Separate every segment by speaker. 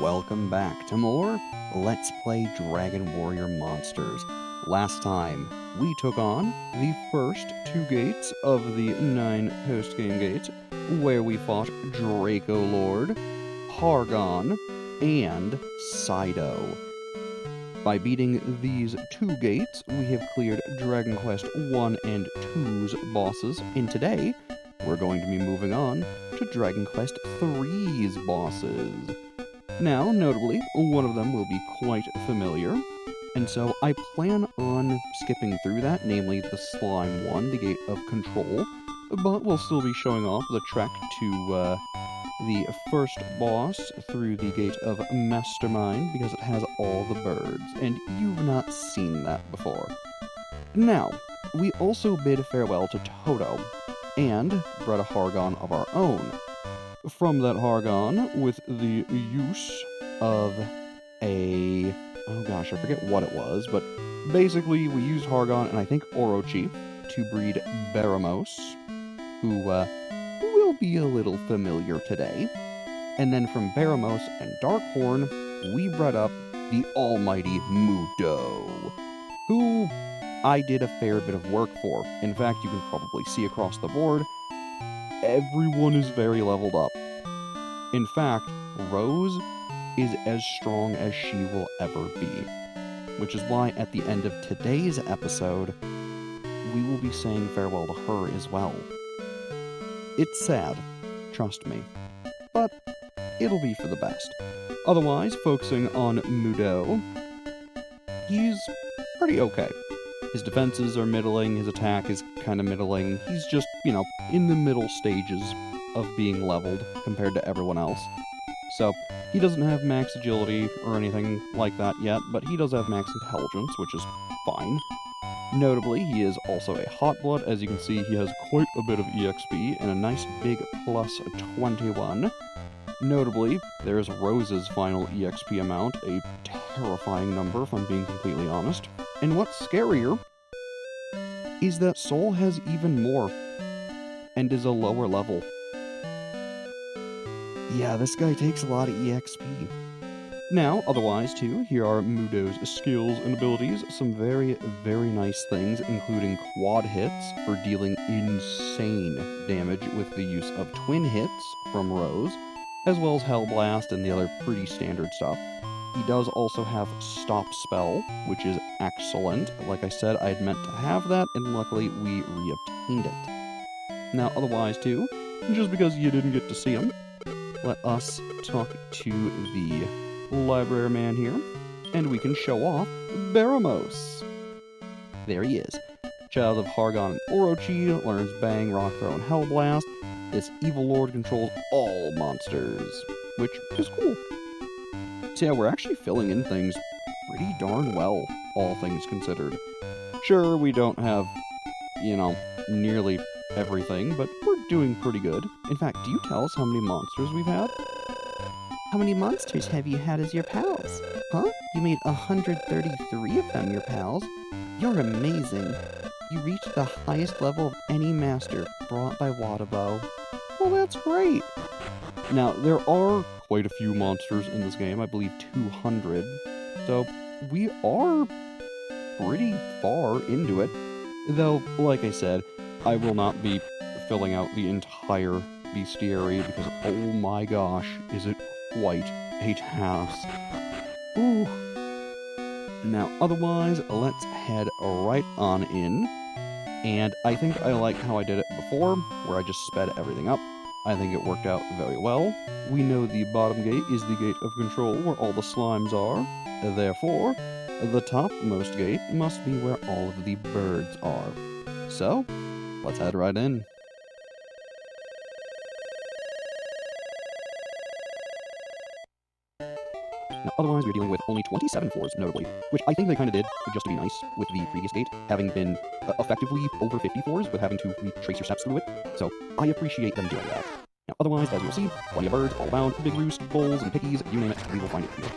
Speaker 1: welcome back to more Let's Play Dragon Warrior Monsters. Last time, we took on the first two gates of the 9 post-game gates, where we fought Draco Lord, Hargon, and Sido. By beating these two gates, we have cleared Dragon Quest 1 and 2's bosses, and today, we're going to be moving on to Dragon Quest 3's bosses. Now, notably, one of them will be quite familiar, and so I plan on skipping through that, namely the Slime one, the Gate of Control, but we'll still be showing off the trek to the first boss through the Gate of Mastermind, because it has all the birds, and you've not seen that before. Now, we also bid farewell to Toto, and bred a Hargon of our own. From that Hargon, with the use of a... oh gosh, I forget what it was, but basically we used Hargon and I think Orochi to breed Baramos, who will be a little familiar today. And then from Baramos and Darkhorn, we bred up the almighty Mudo, who I did a fair bit of work for. In fact, you can probably see across the board, everyone is very leveled up. In fact, Rose is as strong as she will ever be. Which is why at the end of today's episode, we will be saying farewell to her as well. It's sad, trust me, but it'll be for the best. Otherwise, focusing on Mudo, he's pretty okay. His defenses are middling, his attack is kind of middling. He's just, in the middle stages of being leveled compared to everyone else. So, he doesn't have max agility or anything like that yet, but he does have max intelligence, which is fine. Notably, he is also a hot blood. As you can see, he has quite a bit of EXP and a nice big plus 21. Notably, there's Rose's final EXP amount, a terrifying number if I'm being completely honest. And what's scarier is that Soul has even more, and is a lower level. Yeah, this guy takes a lot of EXP. Now, otherwise too, here are Mudo's skills and abilities, some very, very nice things, including quad hits for dealing insane damage with the use of twin hits from Rose, as well as Hell Blast and the other pretty standard stuff. He does also have Stop Spell, which is excellent. Like I said, I had meant to have that, and luckily we re-obtained it. Now, otherwise, too, just because you didn't get to see him, let us talk to the library man here, and we can show off Baramos. There he is. Child of Hargon and Orochi, learns Bang, Rock Throw, and Hell Blast. This evil lord controls all monsters, which is cool. So yeah, we're actually filling in things pretty darn well, all things considered. Sure, we don't have, nearly everything, but we're doing pretty good. In fact, do you tell us how many monsters we've had?
Speaker 2: How many monsters have you had as your pals? Huh? You made 133 of them your pals? You're amazing. You reached the highest level of any master brought by Wadabo.
Speaker 1: Well, that's great. Now, there are quite a few monsters in this game, I believe 200, so we are pretty far into it. Though, like I said, I will not be filling out the entire bestiary because, oh my gosh, is it quite a task. Ooh. Now, otherwise, let's head right on in. And I think I like how I did it before, where I just sped everything up. I think it worked out very well. We know the bottom gate is the Gate of Control, where all the slimes are. Therefore, the topmost gate must be where all of the birds are. So, let's head right in. Now, otherwise, we're dealing with only 27 floors, notably, which I think they kind of did just to be nice with the previous gate, having been effectively over 50 floors with having to retrace your steps through it, so I appreciate them doing that. Now, otherwise, as you'll see, plenty of birds all around, big roost, bulls, and pickies, you name it, we will find it here.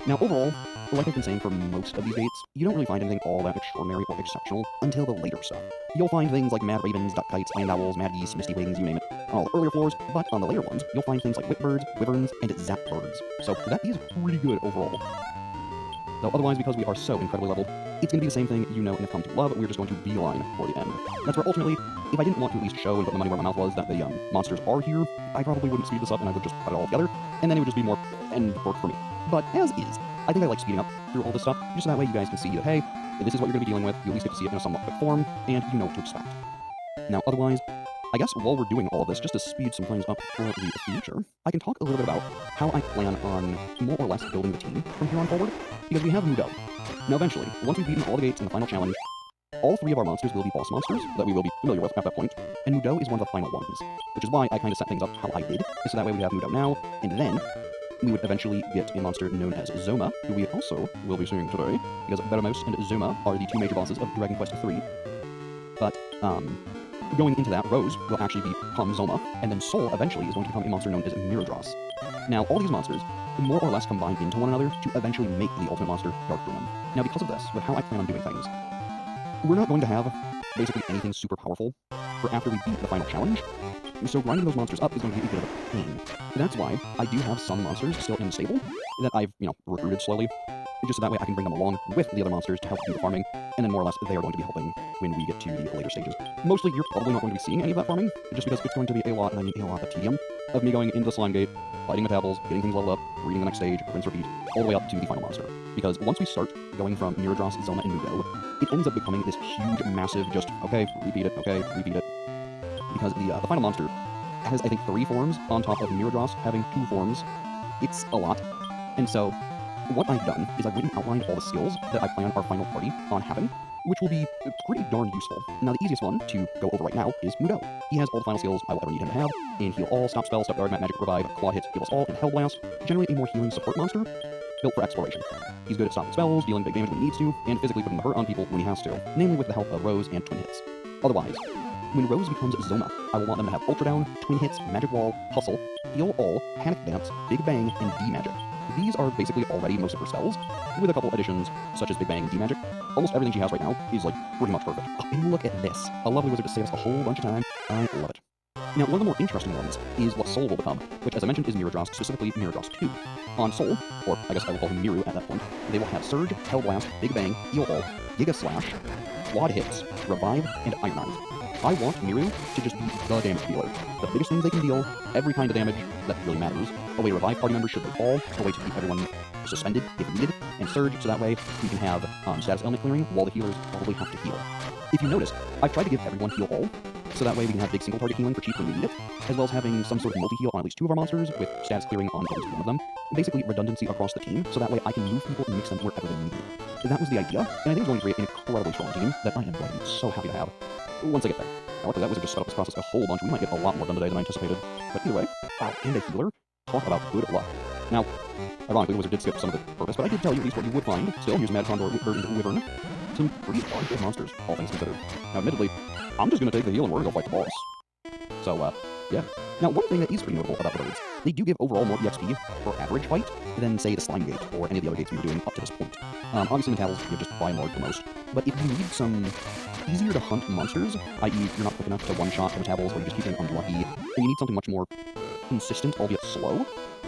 Speaker 1: Now, overall, like I've been saying for most of these gates, you don't really find anything all that extraordinary or exceptional until the later stuff. You'll find things like mad ravens, duck kites, land owls, mad geese, misty wings, you name it, on all the earlier floors, but on the later ones, you'll find things like whipbirds, wyverns, and zap birds. So that is pretty good overall. Though otherwise, because we are so incredibly leveled, it's going to be the same thing you know and have come to love, we're just going to beeline for the end. That's where ultimately, if I didn't want to at least show and put the money where my mouth was that the monsters are here, I probably wouldn't speed this up and I would just put it all together, and then it would just be more end work for me. But as is, I think I like speeding up through all this stuff, just so that way you guys can see that, hey, this is what you're going to be dealing with, you at least get to see it in a somewhat quick form, and you know what to expect. Now, otherwise, I guess while we're doing all of this, just to speed some things up for the future, I can talk a little bit about how I plan on more or less building the team from here on forward, because we have Mudo. Now eventually, once we've beaten all the gates in the final challenge, all 3 of our monsters will be boss monsters that we will be familiar with at that point, and Mudo is one of the final ones, which is why I kind of set things up how I did, so that way we have Mudo now, and then we would eventually get a monster known as Zoma, who we also will be seeing today, because Beramos and Zoma are the 2 major bosses of Dragon Quest III. But, going into that, Rose will actually become Zoma, and then Sol eventually is going to become a monster known as Miradros. Now, all these monsters more or less combine into one another to eventually make the ultimate monster, Dark Demon. Now, because of this, with how I plan on doing things, we're not going to have basically anything super powerful for after we beat the final challenge, so grinding those monsters up is going to be a bit of a pain. That's why I do have some monsters still in the stable that I've, recruited slowly, just so that way I can bring them along with the other monsters to help do the farming, and then more or less they are going to be helping when we get to the later stages. Mostly, you're probably not going to be seeing any of that farming, just because it's going to be a lot, and I mean a lot of tedium, of me going into the slime gate, fighting Metabols, getting things leveled up, reading the next stage, rinse, repeat, all the way up to the final monster. Because once we start going from Miradros, Zoma, and Mudo, it ends up becoming this huge, massive, just, okay, repeat it, because the final monster has, I think, 3 forms on top of Miradros having 2 forms. It's a lot. And so, what I've done is I've written and outlined all the skills that I plan our final party on having, which will be pretty darn useful. Now, the easiest one to go over right now is Mudo. He has all the final skills I will ever need him to have, in Heal All, Stop Spell, Stop Guard, Magic, Revive, Quad Hit, Heal Us All, and Hell Blast, generally a more healing support monster, built for exploration. He's good at stopping spells, dealing big damage when he needs to, and physically putting the hurt on people when he has to, namely with the help of Rose and Twin Hits. Otherwise, when Rose becomes Zoma, I will want them to have Ultra Down, Twin Hits, Magic Wall, Hustle, Heal All, Panic Dance, Big Bang, and D-Magic. These are basically already most of her spells, with a couple additions such as Big Bang and D-Magic. Almost everything she has right now is, pretty much perfect. Oh, and look at this. A lovely wizard to save us a whole bunch of time. I love it. Now, one of the more interesting ones is what Sol will become, which, as I mentioned, is Miradros, specifically Miradros 2. On Sol, or I guess I will call him Miru at that point, they will have Surge, Hell Blast, Big Bang, Heal All, Giga Slash, Quad Hits, Revive, and Iron Eyes. I want Miru to just be the damage dealer. The biggest things they can deal, every kind of damage that really matters. A way to revive party members should they fall, a way to keep everyone suspended if needed, and Surge, so that way we can have status element clearing while the healers probably have to heal. If you notice, I've tried to give everyone Heal All, so that way we can have big single target healing for cheap when we need it, as well as having some sort of multi-heal on at least 2 of our monsters, with status clearing on at least 1 of them, and basically redundancy across the team, so that way I can move people and mix them wherever they need. That was the idea, and I think it's going to create an incredibly strong team that I am going to be so happy to have once I get there. Now, after that wizard just sped up this process a whole bunch. We might get a lot more done today than I anticipated. But either way, wow, and a healer. Talk about good luck. Now, ironically, the wizard did skip some of the purpose, but I did tell you at least what you would find. Still, here's Mad Condor, Whipbird, and Wyvern. Some pretty darn good monsters, all things considered. Now, admittedly, I'm just going to take the heal and we're going to go fight the boss. So, yeah. Now, one thing that is pretty notable about the birds, they do give overall more EXP for average fight than, say, the Slime Gate or any of the other gates we were doing up to this point. Obviously, Metals give just by and large the most. But if you need some easier to hunt monsters, i.e. you're not quick enough to one-shot the Metals or you just keep getting unlucky, and you need something much more consistent, albeit slow,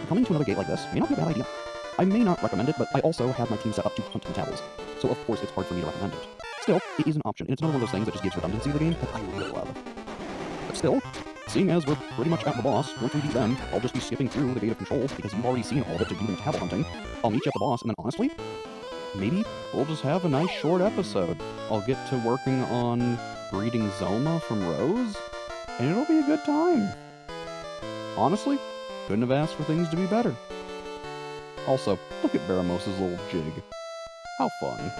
Speaker 1: coming to another gate like this may not be a bad idea. I may not recommend it, but I also have my team set up to hunt Metals, so of course it's hard for me to recommend it. Still, it is an option, and it's another one of those things that just gives redundancy to the game that I really love. But still, seeing as we're pretty much at the boss, once we beat them, I'll just be skipping through the Gate of Control, because you've already seen all of it to do the Metabol hunting. I'll meet you at the boss, and then honestly, maybe we'll just have a nice short episode. I'll get to working on breeding Zoma from Rose, and it'll be a good time. Honestly, couldn't have asked for things to be better. Also, look at Baramos' little jig. How fun.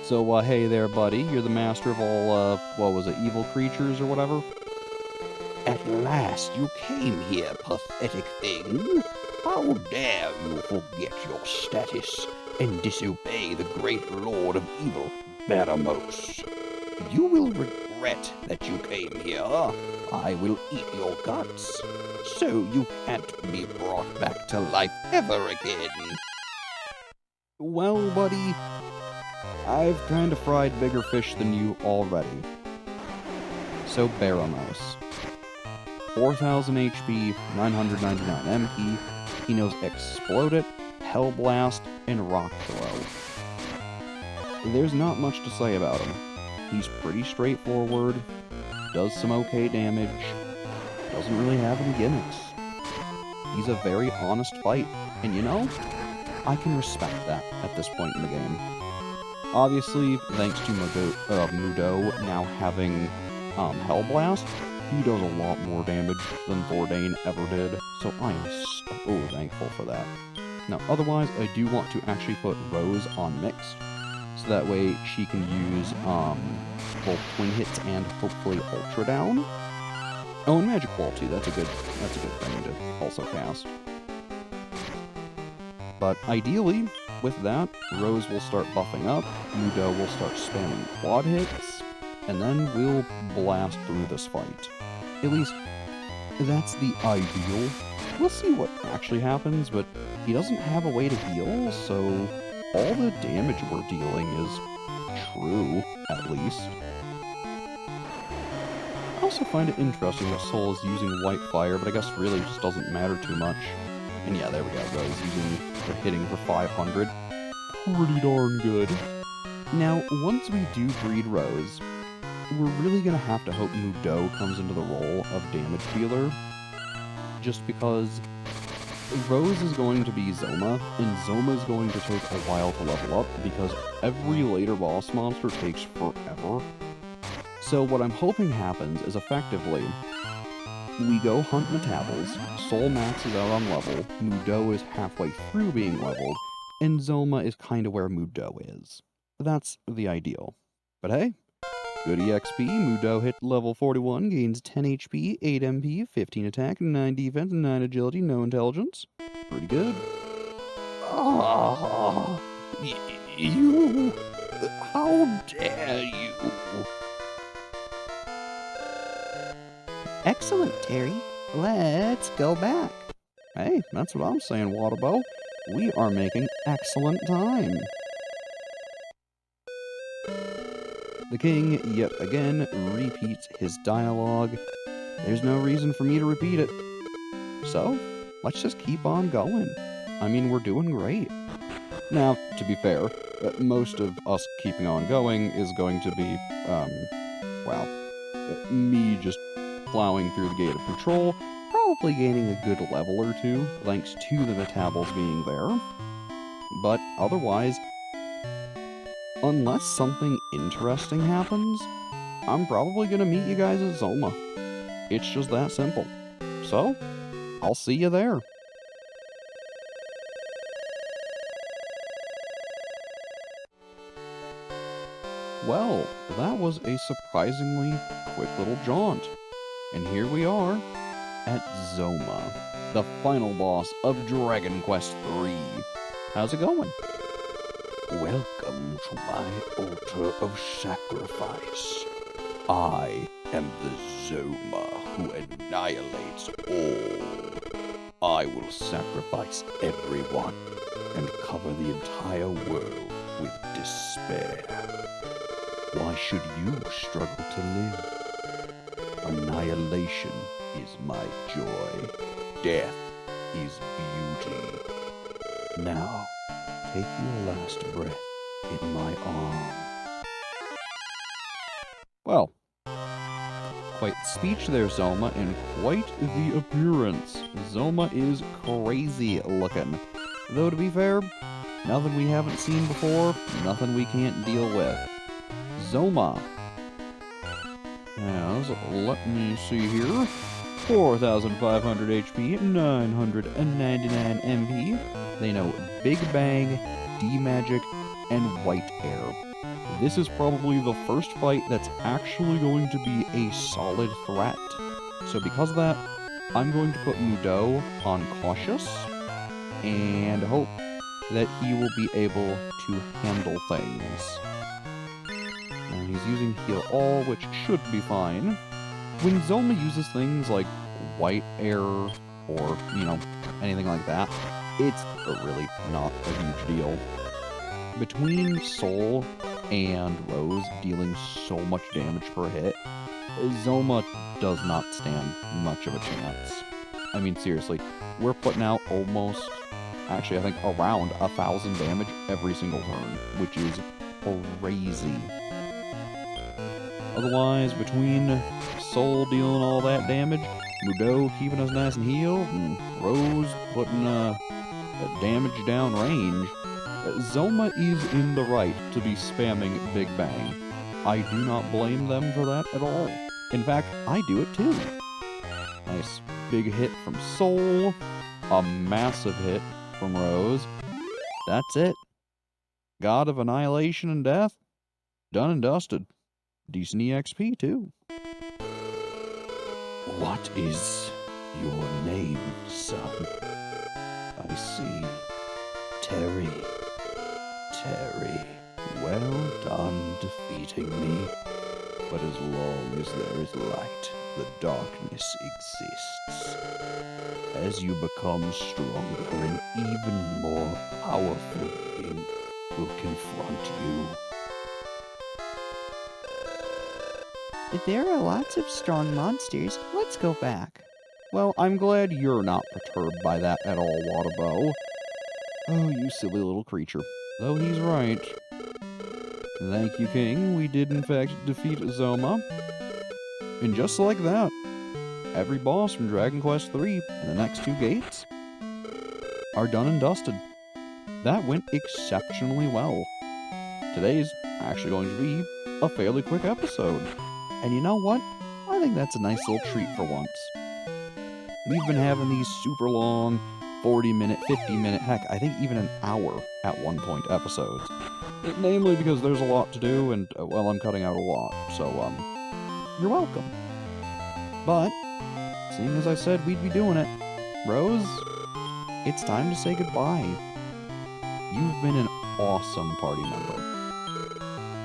Speaker 1: So, hey there, buddy. You're the master of all, what was it, evil creatures or whatever?
Speaker 3: At last you came here, pathetic thing. How dare you forget your status and disobey the great lord of evil, Baramos? You will regret that you came here. I will eat your guts, so you can't be brought back to life ever again.
Speaker 1: Well, buddy, I've kind of fried bigger fish than you already. So Baramos. 4000 HP, 999 MP. He knows Explode It, Hell Blast, and Rock Throw. There's not much to say about him. He's pretty straightforward, does some okay damage, doesn't really have any gimmicks. He's a very honest fight, and you know, I can respect that at this point in the game. Obviously, thanks to Mudo now having Hell Blast, he does a lot more damage than Thordane ever did, so I am so thankful for that. Now, otherwise, I do want to actually put Rose on Mixed, so that way she can use both Twin Hits and hopefully Ultra Down. Oh, and Magic Wall too. That's a good thing to also cast. But ideally, with that, Rose will start buffing up, Mudo will start spamming quad hits, and then we'll blast through this fight. At least, that's the ideal. We'll see what actually happens, but he doesn't have a way to heal, so all the damage we're dealing is true, at least. I also find it interesting that Soul is using White Fire, but I guess really it just doesn't matter too much. And yeah, there we go, Rose using the hitting for 500. Pretty darn good. Now, once we do breed Rose, we're really gonna have to hope Mudo comes into the role of damage dealer, just because Rose is going to be Zoma, and Zoma is going to take a while to level up, because every later boss monster takes forever. So what I'm hoping happens is effectively, we go hunt Metabals, Soul maxes out on level, Mudo is halfway through being leveled, and Zoma is kinda where Mudo is. That's the ideal. But hey, good EXP, Mudo hit level 41, gains 10 HP, 8 MP, 15 attack, 9 defense, 9 agility, no intelligence. Pretty good.
Speaker 3: Ah, you! How dare you!
Speaker 2: Excellent, Terry. Let's go back.
Speaker 1: Hey, that's what I'm saying, Waterbow. We are making excellent time. The king, yet again, repeats his dialogue. There's no reason for me to repeat it. So, let's just keep on going. I mean, we're doing great. Now, to be fair, most of us keeping on going is going to be, well, me just plowing through the Gate of Control, probably gaining a good level or two, thanks to the Metabals being there. But otherwise, unless something interesting happens, I'm probably gonna meet you guys at Zoma. It's just that simple. So, I'll see you there. Well, that was a surprisingly quick little jaunt. And here we are at Zoma, the final boss of Dragon Quest III. How's it going?
Speaker 3: Welcome to my altar of sacrifice. I am the Zoma who annihilates all. I will sacrifice everyone and cover the entire world with despair. Why should you struggle to live? Annihilation is my joy. Death is beauty. Now, take your last breath in my arm.
Speaker 1: Well, quite the speech there, Zoma, and quite the appearance. Zoma is crazy looking. Though, to be fair, nothing we haven't seen before, nothing we can't deal with. Zoma. Now, let me see here. 4,500 HP, 999 MP. They know Big Bang, D-Magic, and White Air. This is probably the first fight that's actually going to be a solid threat. So because of that, I'm going to put Mudo on Cautious, and hope that he will be able to handle things. Now he's using Heal All, which should be fine. When Zoma uses things like White Air, or, anything like that, it's really not a huge deal. between Soul and Rose dealing so much damage per hit, Zoma does not stand much of a chance. I mean, seriously, we're putting out almost, actually, I think around 1,000 damage every single turn, which is crazy. Otherwise, between Soul dealing all that damage, Mudo keeping us nice and healed, and Rose putting damage down range, Zoma is in the right to be spamming Big Bang. I do not blame them for that at all. In fact, I do it too. Nice big hit from Soul, a massive hit from Rose. That's it. God of Annihilation and Death, done and dusted. Decent EXP too.
Speaker 3: What is your name, son? I see. Terry. Terry. Well done defeating me. But as long as there is light, the darkness exists. As you become stronger, an even more powerful being will confront you.
Speaker 2: There are lots of strong monsters. Let's go back.
Speaker 1: Well, I'm glad you're not perturbed by that at all, Wadabo. Oh, you silly little creature. Though he's right. Thank you, King. We did in fact defeat Zoma. And just like that, every boss from Dragon Quest III and the next 2 gates are done and dusted. That went exceptionally well. Today's actually going to be a fairly quick episode. And you know what? I think that's a nice little treat for once. We've been having these super long 40-minute, 50-minute, heck, I think even an hour at one point episodes. Namely because there's a lot to do and, well, I'm cutting out a lot. So, you're welcome. But, seeing as I said we'd be doing it, Rose, it's time to say goodbye. You've been an awesome party member.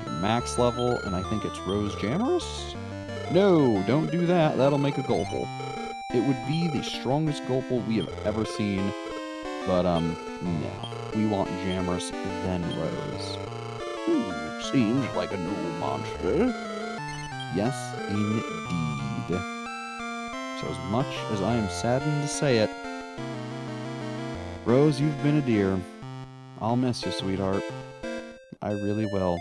Speaker 1: Your max level, and I think it's Rose Jammerous? No, don't do that. That'll make a Gulple. It would be the strongest Gulple we have ever seen, but, no. We want Jammerous, then Rose.
Speaker 3: Seems like a new monster.
Speaker 1: Yes, indeed. So as much as I am saddened to say it, Rose, you've been a dear. I'll miss you, sweetheart. I really will.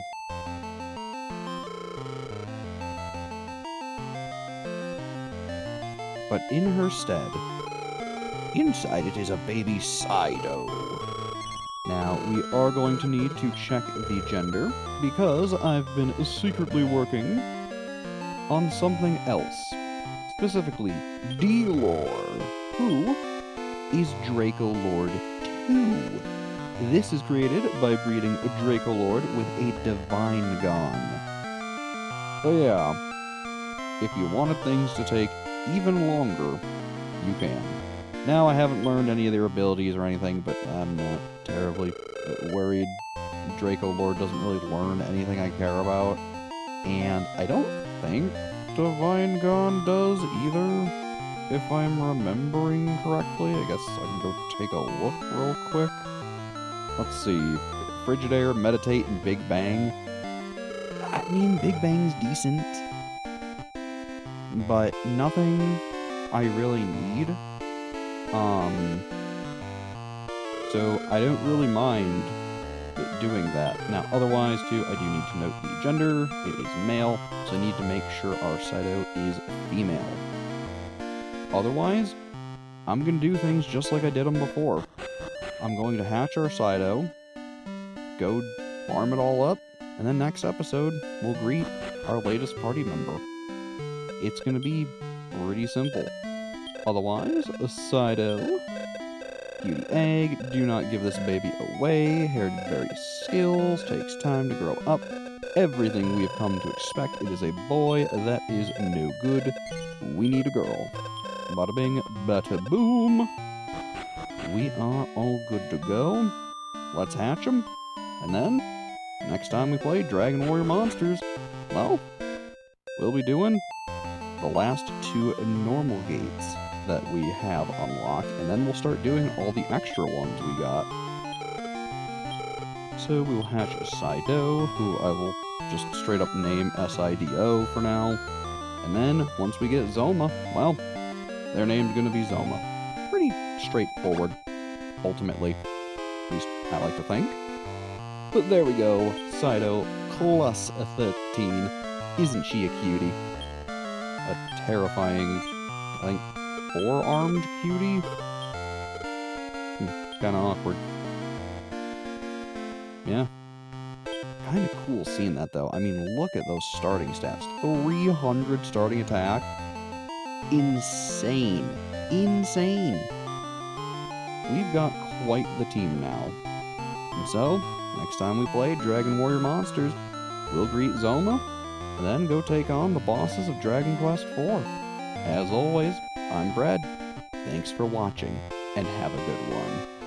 Speaker 1: But in her stead,
Speaker 3: Inside it is a baby Sido.
Speaker 1: now we are going to need to check the gender, because I've been secretly working on something else. Specifically, D-Lore, who is Draco Lord 2. This is created by breeding Draco Lord with a Divine Gon. So yeah, if you wanted things to take even longer, you can. Now, I haven't learned any of their abilities or anything, but I'm not terribly worried. Draco Lord doesn't really learn anything I care about, and I don't think Divine Gon does either, if I'm remembering correctly. I guess I can go take a look real quick. Let's see. Frigidaire, Meditate, and Big Bang.
Speaker 2: I mean, Big Bang's decent.
Speaker 1: But nothing I really need. So I don't really mind doing that. Now, otherwise, too, I do need to note the gender. It is male, so I need to make sure our Sido is female. Otherwise, I'm going to do things just like I did them before. I'm going to hatch our Sido, go farm it all up, and then next episode, we'll greet our latest party member. It's going to be pretty simple. Otherwise, a Sido, beauty egg, do not give this baby away, hereditary skills, takes time to grow up, everything we have come to expect. It is a boy, that is no good. We need a girl. Bada bing, bada boom. We are all good to go. Let's hatch them, and then, next time we play Dragon Warrior Monsters, well, we'll be doing the last 2 normal gates that we have unlocked, and then we'll start doing all the extra ones we got. So we will hatch a Sido, who I will just straight up name Sido for now. And then, once we get Zoma, well, their name's gonna be Zoma. Pretty straightforward, ultimately. At least I like to think. But there we go, Sido plus a 13. Isn't she a cutie? A terrifying, I think, 4-armed cutie? Kinda awkward. Yeah. Kinda cool seeing that, though. I mean, look at those starting stats. 300 starting attack. Insane. Insane. We've got quite the team now. And so, next time we play Dragon Warrior Monsters, we'll greet Zoma, and then go take on the bosses of Dragon Quest IV. As always, I'm Brad. Thanks for watching, and have a good one.